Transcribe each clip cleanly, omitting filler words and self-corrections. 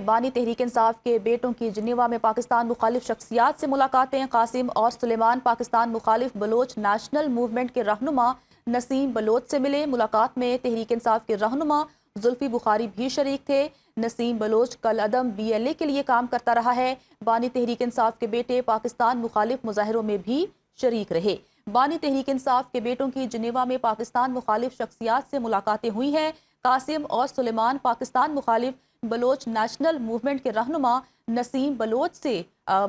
بانی تحریک انصاف کے بیٹوں کی جنیوا میں پاکستان مخالف شخصیات سے ملاقاتیں۔ قاسم اور سلیمان پاکستان مخالف بلوچ نیشنل موومنٹ کے رہنما نسیم بلوچ سے ملے۔ ملاقات میں تحریک انصاف کے رہنما زلفی بخاری بھی شریک تھے۔ نسیم بلوچ کل عدم BLA کے لیے کام کرتا رہا ہے۔ بانی تحریک انصاف کے بیٹے پاکستان مخالف مظاہروں میں بھی شریک رہے۔ بانی تحریک انصاف کے بیٹوں کی جنیوا میں پاکستان مخالف شخصیات سے ملاقاتیں ہوئی ہیں۔ قاسم اور سلیمان پاکستان مخالف بلوچ نیشنل موومنٹ کے رہنما نسیم بلوچ سے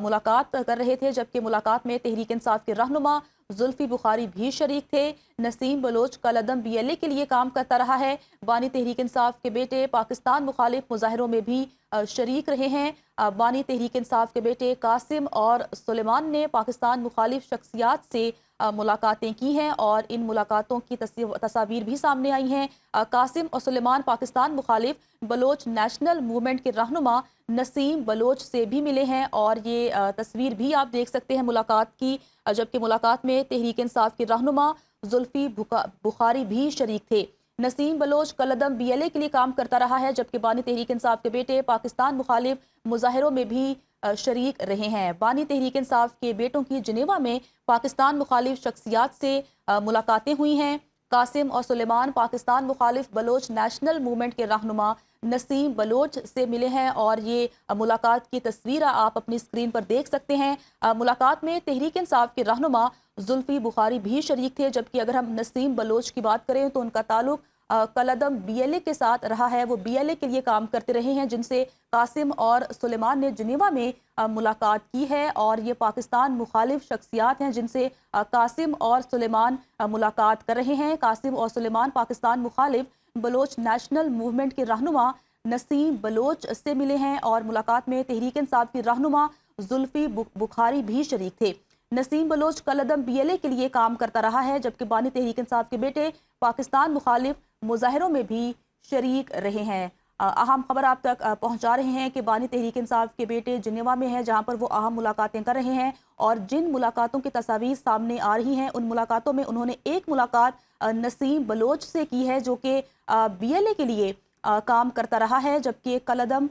ملاقات کر رہے تھے، جبکہ ملاقات میں تحریک انصاف کے رہنما زلفی بخاری بھی شریک تھے۔ نسیم بلوچ کل عدم BLA کے لیے کام کرتا رہا ہے۔ بانی تحریک انصاف کے بیٹے پاکستان مخالف مظاہروں میں بھی شریک رہے ہیں۔ بانی تحریک انصاف کے بیٹے قاسم اور سلیمان نے پاکستان مخالف شخصیات سے ملاقاتیں کی ہیں اور ان ملاقاتوں کی تصاویر بھی سامنے آئی ہیں۔ قاسم اور سلیمان پاکستان مخالف بلوچ نیشنل موومنٹ کے رہنما نسیم بلوچ سے بھی ملے ہیں اور یہ تصویر بھی آپ دیکھ سکتے ہیں ملاقات کی، جبکہ ملاقات میں تحریک انصاف کے رہنما زلفی بخاری بھی شریک تھے۔ نسیم بلوچ کل عدم BLA کے لیے کام کرتا رہا ہے، جبکہ بانی تحریک انصاف کے بیٹے پاکستان مخالف مظاہروں میں بھی شریک رہے ہیں۔ بانی تحریک انصاف کے بیٹوں کی جنیوا میں پاکستان مخالف شخصیات سے ملاقاتیں ہوئی ہیں۔ قاسم اور سلیمان پاکستان مخالف بلوچ نیشنل موومنٹ کے رہنما نسیم بلوچ سے ملے ہیں اور یہ ملاقات کی تصویر آپ اپنی اسکرین پر دیکھ سکتے ہیں۔ ملاقات میں تحریک انصاف کے رہنما زلفی بخاری بھی شریک تھے، جبکہ اگر ہم نسیم بلوچ کی بات کریں تو ان کا تعلق کل عدم BLA کے ساتھ رہا ہے۔ وہ BLA کے لیے کام کرتے رہے ہیں، جن سے قاسم اور سلیمان نے جنیوا میں ملاقات کی ہے اور یہ پاکستان مخالف شخصیات ہیں جن سے قاسم اور سلیمان ملاقات کر رہے ہیں۔ قاسم اور سلیمان پاکستان مخالف بلوچ نیشنل موومنٹ کے رہنما نسیم بلوچ سے ملے ہیں اور ملاقات میں تحریک انصاف کی رہنما زلفی بخاری بھی شریک تھے۔ نسیم بلوچ کل عدم BLA کے لیے کام کرتا رہا ہے، جبکہ بانی تحریک انصاف کے بیٹے پاکستان مخالف مظاہروں میں بھی شریک رہے ہیں۔ اہم خبر آپ تک پہنچا رہے ہیں کہ بانی تحریک انصاف کے بیٹے جنیوا میں ہیں، جہاں پر وہ اہم ملاقاتیں کر رہے ہیں اور جن ملاقاتوں کی تصاویر سامنے آ رہی ہیں ان ملاقاتوں میں انہوں نے ایک ملاقات نسیم بلوچ سے کی ہے جو کہ BLA کے لیے کام کرتا رہا ہے، جبکہ کل عدم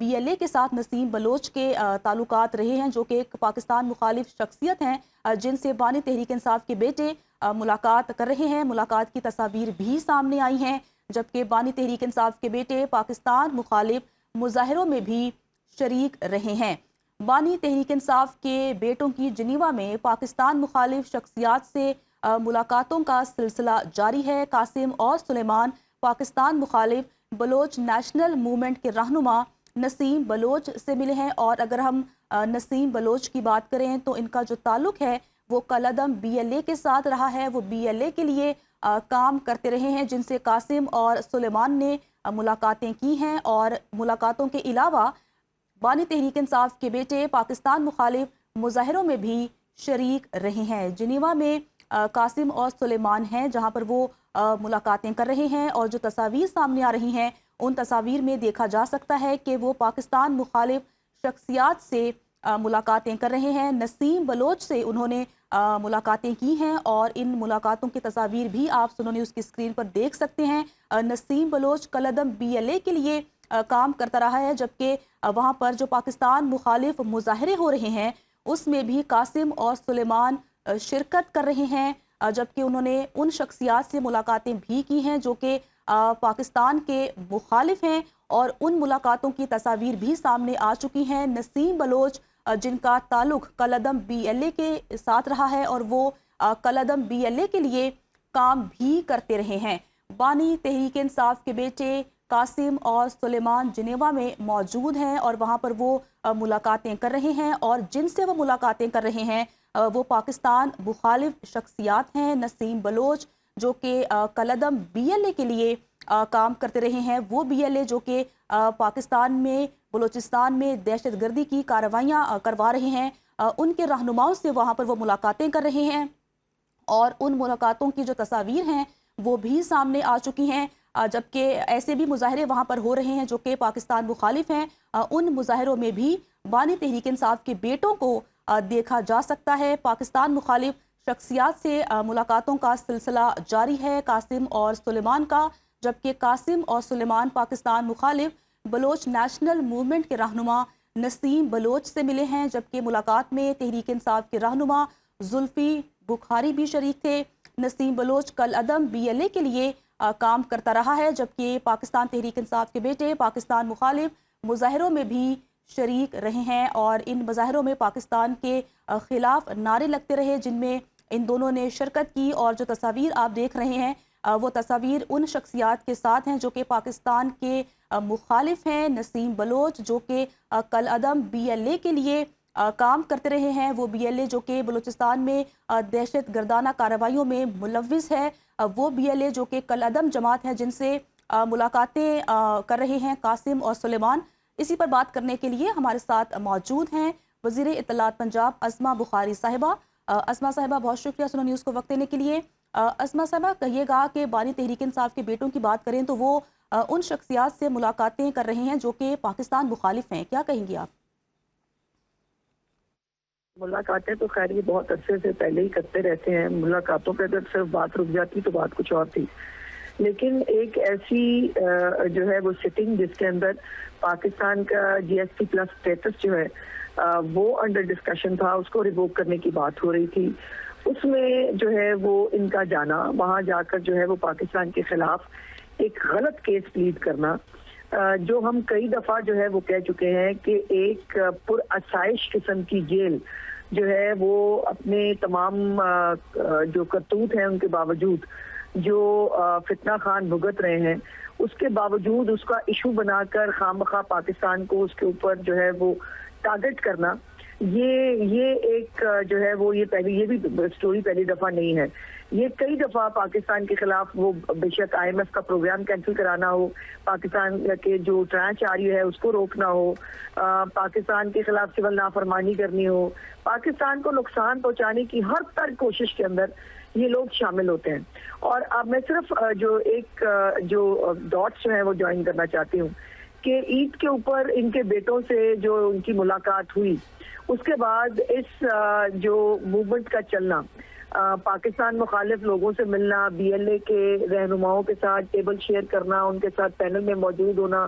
BLA کے ساتھ نسیم بلوچ کے تعلقات رہے ہیں جو کہ ایک پاکستان مخالف شخصیت ہیں جن سے بانی تحریک انصاف کے بیٹے ملاقات کر رہے ہیں۔ ملاقات کی تصاویر بھی سامنے آئی ہیں، جبکہ بانی تحریک انصاف کے بیٹے پاکستان مخالف مظاہروں میں بھی شریک رہے ہیں۔ بانی تحریک انصاف کے بیٹوں کی جنیوا میں پاکستان مخالف شخصیات سے ملاقاتوں کا سلسلہ جاری ہے۔ قاسم اور سلیمان پاکستان مخالف بلوچ نیشنل موومنٹ کے رہنما نسیم بلوچ سے ملے ہیں اور اگر ہم نسیم بلوچ کی بات کریں تو ان کا جو تعلق ہے وہ کل عدم BLA کے ساتھ رہا ہے۔ وہ BLA کے لیے کام کرتے رہے ہیں، جن سے قاسم اور سلیمان نے ملاقاتیں کی ہیں اور ملاقاتوں کے علاوہ بانی تحریک انصاف کے بیٹے پاکستان مخالف مظاہروں میں بھی شریک رہے ہیں۔ جنیوا میں قاسم اور سلیمان ہیں جہاں پر وہ ملاقاتیں کر رہے ہیں اور جو تصاویر سامنے آ رہی ہیں ان تصاویر میں دیکھا جا سکتا ہے کہ وہ پاکستان مخالف شخصیات سے ملاقاتیں کر رہے ہیں۔ نسیم بلوچ سے انہوں نے ملاقاتیں کی ہیں اور ان ملاقاتوں کی تصاویر بھی آپ سنو نیوز کی اسکرین پر دیکھ سکتے ہیں۔ نسیم بلوچ کل عدم BLA کے لیے کام کرتا رہا ہے، جبکہ وہاں پر جو پاکستان مخالف مظاہرے ہو رہے ہیں اس میں بھی قاسم اور سلیمان شرکت کر رہے ہیں، جبکہ انہوں نے ان شخصیات سے ملاقاتیں بھی کی ہیں جو کہ پاکستان کے مخالف ہیں اور ان ملاقاتوں کی تصاویر بھی سامنے آ چکی ہیں۔ نسیم بلوچ جن کا تعلق کل عدم BLA کے ساتھ رہا ہے اور وہ کل عدم BLA کے لیے کام بھی کرتے رہے ہیں۔ بانی تحریک انصاف کے بیٹے قاسم اور سلیمان جنیوا میں موجود ہیں اور وہاں پر وہ ملاقاتیں کر رہے ہیں اور جن سے وہ ملاقاتیں کر رہے ہیں وہ پاکستان مخالف شخصیات ہیں۔ نسیم بلوچ جو کہ کل عدم BLA کے لیے کام کرتے رہے ہیں، وہ BLA جو کہ پاکستان میں بلوچستان میں دہشت گردی کی کارروائیاں کروا رہے ہیں، ان کے رہنماؤں سے وہاں پر وہ ملاقاتیں کر رہے ہیں اور ان ملاقاتوں کی جو تصاویر ہیں وہ بھی سامنے آ چکی ہیں، جبکہ ایسے بھی مظاہرے وہاں پر ہو رہے ہیں جو کہ پاکستان مخالف ہیں۔ ان مظاہروں میں بھی بانی تحریک انصاف کے بیٹوں کو دیکھا جا سکتا ہے۔ پاکستان مخالف شخصیات سے ملاقاتوں کا سلسلہ جاری ہے قاسم اور سلیمان کا، جبکہ قاسم اور سلیمان پاکستان مخالف بلوچ نیشنل موومنٹ کے رہنما نسیم بلوچ سے ملے ہیں، جبکہ ملاقات میں تحریک انصاف کے رہنما زلفی بخاری بھی شریک تھے۔ نسیم بلوچ کل عدم BLA کے لیے کام کرتا رہا ہے، جبکہ پاکستان تحریک انصاف کے بیٹے پاکستان مخالف مظاہروں میں بھی شریک رہے ہیں اور ان مظاہروں میں پاکستان کے خلاف نعرے لگتے رہے، جن میں ان دونوں نے شرکت کی۔ اور جو تصاویر آپ دیکھ رہے ہیں وہ تصاویر ان شخصیات کے ساتھ ہیں جو کہ پاکستان کے مخالف ہیں۔ نسیم بلوچ جو کہ کل عدم BLA کے لیے کام کرتے رہے ہیں، وہ BLA جو کہ بلوچستان میں دہشت گردانہ کارروائیوں میں ملوث ہے، وہ BLA جو کہ کل عدم جماعت ہے جن سے ملاقاتیں کر رہے ہیں قاسم اور سلیمان۔ اسی پر بات کرنے کے لیے ہمارے ساتھ موجود ہیں وزیر اطلاعات پنجاب اسما بخاری صاحبہ۔ اسما صاحبہ بہت شکریہ سنو نیوز کو وقت دینے کے لیے۔ اسما صاحبہ کہیے گا کہ بانی تحریک انصاف کے بیٹوں کی بات کریں تو وہ ان شخصیات سے ملاقاتیں کر رہے ہیں جو کہ پاکستان مخالف ہیں، کیا کہیں گی آپ؟ ملاقاتیں تو خیر یہ بہت عرصے سے پہلے ہی کرتے رہتے ہیں۔ ملاقاتوں پہ اگر صرف بات رک جاتی تو بات کچھ اور تھی، لیکن ایک ایسی جو ہے وہ سٹنگ جس کے اندر پاکستان کا GSP+ اسٹیٹس جو ہے وہ انڈر ڈسکشن تھا، اس کو ریووک کرنے کی بات ہو رہی تھی۔ اس میں جو ہے وہ ان کا جانا وہاں جا کر جو ہے وہ پاکستان کے خلاف ایک غلط کیس پلیڈ کرنا، جو ہم کئی دفعہ جو ہے وہ کہہ چکے ہیں کہ ایک پرآسائش قسم کی جیل جو ہے وہ اپنے تمام جو کرتوت ہیں ان کے باوجود، جو فتنہ خان بھگت رہے ہیں اس کے باوجود اس کا ایشو بنا کر خواہ مخواہ پاکستان کو اس کے اوپر جو ہے وہ ٹارگٹ کرنا، یہ ایک جو ہے وہ یہ بھی سٹوری پہلی دفعہ نہیں ہے۔ یہ کئی دفعہ پاکستان کے خلاف وہ بے شک IMF کا پروگرام کینسل کرانا ہو، پاکستان کے جو ٹرانچ آ رہی ہے اس کو روکنا ہو، پاکستان کے خلاف سول نافرمانی کرنی ہو، پاکستان کو نقصان پہنچانے کی ہر طرح کوشش کے اندر یہ لوگ شامل ہوتے ہیں۔ اور اب میں صرف جو ڈاٹس جو ہیں وہ جوائن کرنا چاہتی ہوں کہ عید کے اوپر ان کے بیٹوں سے جو ان کی ملاقات ہوئی، اس کے بعد اس جو موومنٹ کا چلنا، پاکستان مخالف لوگوں سے ملنا، BLA کے رہنماؤں کے ساتھ ٹیبل شیئر کرنا، ان کے ساتھ پینل میں موجود ہونا،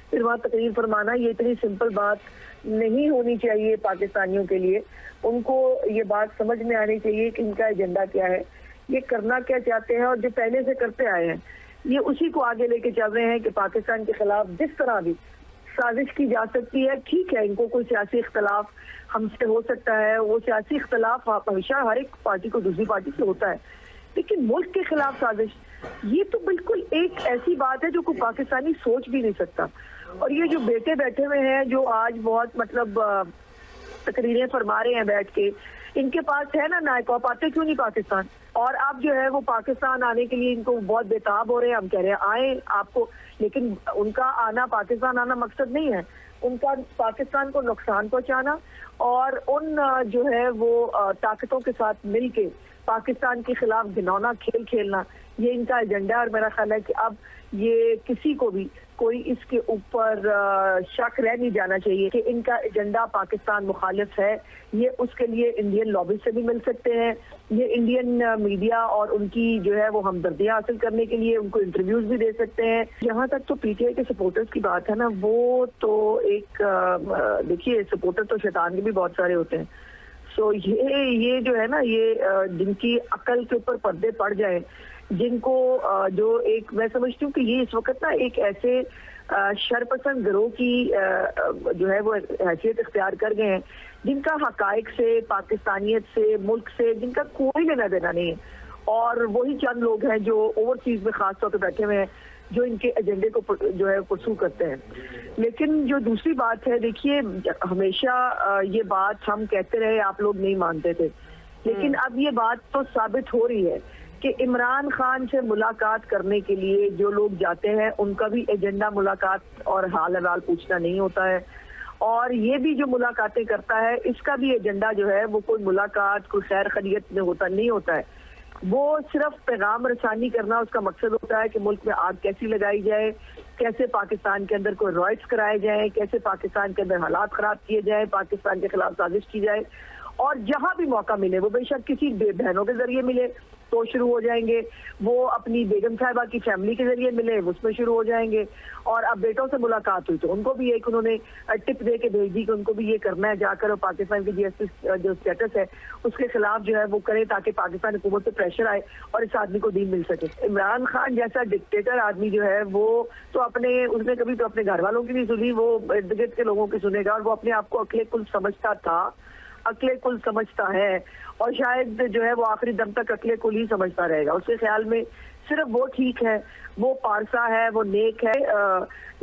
پھر وہاں تقریر فرمانا، یہ اتنی سمپل بات نہیں ہونی چاہیے پاکستانیوں کے لیے۔ ان کو یہ بات سمجھ میں آنی چاہیے کہ ان کا ایجنڈا کیا ہے، یہ کرنا کیا چاہتے ہیں، اور جو پہلے سے کرتے آئے ہیں یہ اسی کو آگے لے کے چل رہے ہیں کہ پاکستان کے خلاف جس طرح بھی سازش کی جا سکتی ہے، ٹھیک ہے ان کو کوئی سیاسی اختلاف ہم سے ہو سکتا ہے، وہ سیاسی اختلاف ہمیشہ ہر ایک پارٹی کو دوسری پارٹی سے ہوتا ہے، لیکن ملک کے خلاف سازش یہ تو بالکل ایک ایسی بات ہے جو کوئی پاکستانی سوچ بھی نہیں سکتا۔ اور یہ جو بیٹے بیٹھے ہوئے ہیں جو آج بہت تقریریں فرما رہے ہیں بیٹھ کے، ان کے پاس ہے نا نائب، آپ آتے کیوں نہیں پاکستان؟ اور آپ جو ہے وہ پاکستان آنے کے لیے ان کو بہت بےتاب ہو رہے ہیں، ہم کہہ رہے ہیں آئیں آپ کو، لیکن ان کا آنا، پاکستان آنا مقصد نہیں ہے، ان کا پاکستان کو نقصان پہنچانا اور ان جو ہے وہ طاقتوں کے ساتھ مل کے پاکستان کے خلاف گھنونا کھیل کھیلنا، یہ ان کا ایجنڈا ہے۔ اور میرا خیال ہے کہ اب یہ کسی کو بھی کوئی اس کے اوپر شک رہ نہیں جانا چاہیے کہ ان کا ایجنڈا پاکستان مخالف ہے۔ یہ اس کے لیے انڈین لابی سے بھی مل سکتے ہیں، یہ انڈین میڈیا اور ان کی جو ہے وہ ہمدردیاں حاصل کرنے کے لیے ان کو انٹرویوز بھی دے سکتے ہیں۔ یہاں تک تو PTI کے سپورٹرز کی بات ہے نا، وہ تو ایک دیکھیے سپورٹر تو شیطان کے بھی بہت سارے ہوتے ہیں، سو یہ جو ہے نا، یہ جن کی عقل کے اوپر پردے پڑ جائیں، جن کو جو ایک میں سمجھتی ہوں کہ یہ اس وقت نا ایک ایسے شرپسند گروہ کی جو ہے وہ حیثیت اختیار کر گئے ہیں جن کا حقائق سے، پاکستانیت سے، ملک سے جن کا کوئی لینا دینا نہیں ہے، اور وہی چند لوگ ہیں جو اوورسیز میں خاص طور پہ بیٹھے ہوئے ہیں جو ان کے ایجنڈے کو جو ہے پرسو کرتے ہیں۔ لیکن جو دوسری بات ہے، دیکھیے ہمیشہ یہ بات ہم کہتے رہے، آپ لوگ نہیں مانتے تھے، لیکن اب یہ بات تو ثابت ہو رہی ہے کہ عمران خان سے ملاقات کرنے کے لیے جو لوگ جاتے ہیں ان کا بھی ایجنڈا ملاقات اور حال احوال پوچھنا نہیں ہوتا ہے، اور یہ بھی جو ملاقاتیں کرتا ہے اس کا بھی ایجنڈا جو ہے وہ کوئی ملاقات، کوئی خیر خیریت میں نہیں ہوتا ہے، وہ صرف پیغام رسانی کرنا اس کا مقصد ہوتا ہے کہ ملک میں آگ کیسی لگائی جائے، کیسے پاکستان کے اندر کوئی رائٹس کرائے جائیں، کیسے پاکستان کے اندر حالات خراب کیے جائیں، پاکستان کے خلاف سازش کی جائے، اور جہاں بھی موقع ملے وہ بے شک کسی بہنوں کے ذریعے ملے تو شروع ہو جائیں گے، وہ اپنی بیگم صاحبہ کی فیملی کے ذریعے ملے اس میں شروع ہو جائیں گے، اور اب بیٹوں سے ملاقات ہوئی تو ان کو بھی ایک انہوں نے ٹپ دے کے بھیج دی کہ ان کو بھی یہ کرنا ہے، جا کر اور پاکستان کی جی ایس ٹی جو اسٹیٹس ہے اس کے خلاف جو ہے وہ کرے تاکہ پاکستان حکومت سے پریشر آئے اور اس آدمی کو دین مل سکے۔ عمران خان جیسا ڈکٹیٹر آدمی جو ہے وہ تو اس نے کبھی تو اپنے گھر والوں کی نہیں سنی، وہ ارد گرد کے لوگوں کی سنے گا، اور وہ اپنے آپ کو عقل کل سمجھتا تھا، عقل کل سمجھتا ہے، اور شاید جو ہے وہ آخری دم تک عقل کل ہی سمجھتا رہے گا۔ اس کے خیال میں صرف وہ ٹھیک ہے، وہ پارسا ہے، وہ نیک ہے،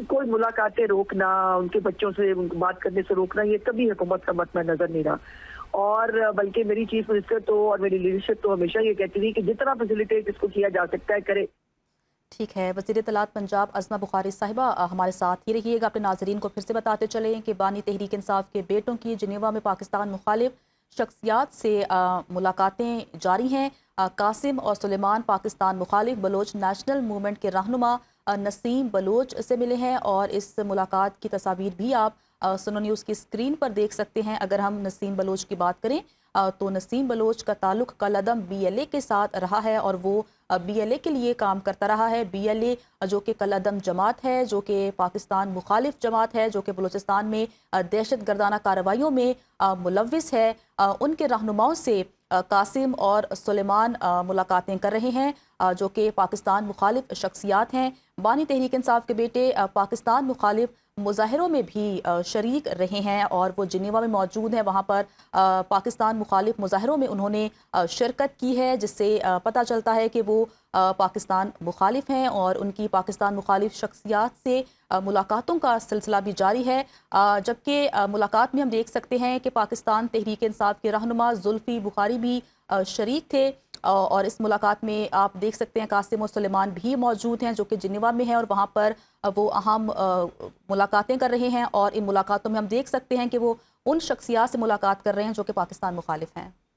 کوئی ملاقاتیں روکنا، ان کے بچوں سے بات کرنے سے روکنا، یہ کبھی حکومت کا مطمئن نظر نہیں رہا۔ اور بلکہ میری چیف منسٹر تو اور میری لیڈرشپ تو ہمیشہ یہ کہتی تھی کہ جتنا فیسیلیٹیٹ اس کو کیا جا سکتا ہے کرے۔ ٹھیک ہے، وزیر اطلاعات پنجاب عظمہ بخاری صاحبہ ہمارے ساتھ ہی رہیے گا۔ اپنے ناظرین کو پھر سے بتاتے چلیں کہ بانی تحریک انصاف کے بیٹوں کی جنیوا میں پاکستان مخالف شخصیات سے ملاقاتیں جاری ہیں۔ قاسم اور سلیمان پاکستان مخالف بلوچ نیشنل موومنٹ کے رہنما نسیم بلوچ سے ملے ہیں، اور اس ملاقات کی تصاویر بھی آپ سنو نیوز کی اسکرین پر دیکھ سکتے ہیں۔ اگر ہم نسیم بلوچ کی بات کریں تو نسیم بلوچ کا تعلق کالعدم BLA کے ساتھ رہا ہے، اور وہ BLA کے لیے کام کرتا رہا ہے۔ BLA جو کہ کالعدم جماعت ہے، جو کہ پاکستان مخالف جماعت ہے، جو کہ بلوچستان میں دہشت گردانہ کارروائیوں میں ملوث ہے، ان کے رہنماؤں سے قاسم اور سلیمان ملاقاتیں کر رہے ہیں، جو کہ پاکستان مخالف شخصیات ہیں۔ بانی تحریک انصاف کے بیٹے پاکستان مخالف مظاہروں میں بھی شریک رہے ہیں، اور وہ جنیوا میں موجود ہیں، وہاں پر پاکستان مخالف مظاہروں میں انہوں نے شرکت کی ہے، جس سے پتہ چلتا ہے کہ وہ پاکستان مخالف ہیں، اور ان کی پاکستان مخالف شخصیات سے ملاقاتوں کا سلسلہ بھی جاری ہے۔ جبکہ ملاقات میں ہم دیکھ سکتے ہیں کہ پاکستان تحریک انصاف کے رہنما زلفی بخاری بھی شریک تھے، اور اس ملاقات میں آپ دیکھ سکتے ہیں قاسم اور سلیمان بھی موجود ہیں، جو کہ جنیوا میں ہیں، اور وہاں پر وہ اہم ملاقاتیں کر رہے ہیں، اور ان ملاقاتوں میں ہم دیکھ سکتے ہیں کہ وہ ان شخصیات سے ملاقات کر رہے ہیں جو کہ پاکستان مخالف ہیں۔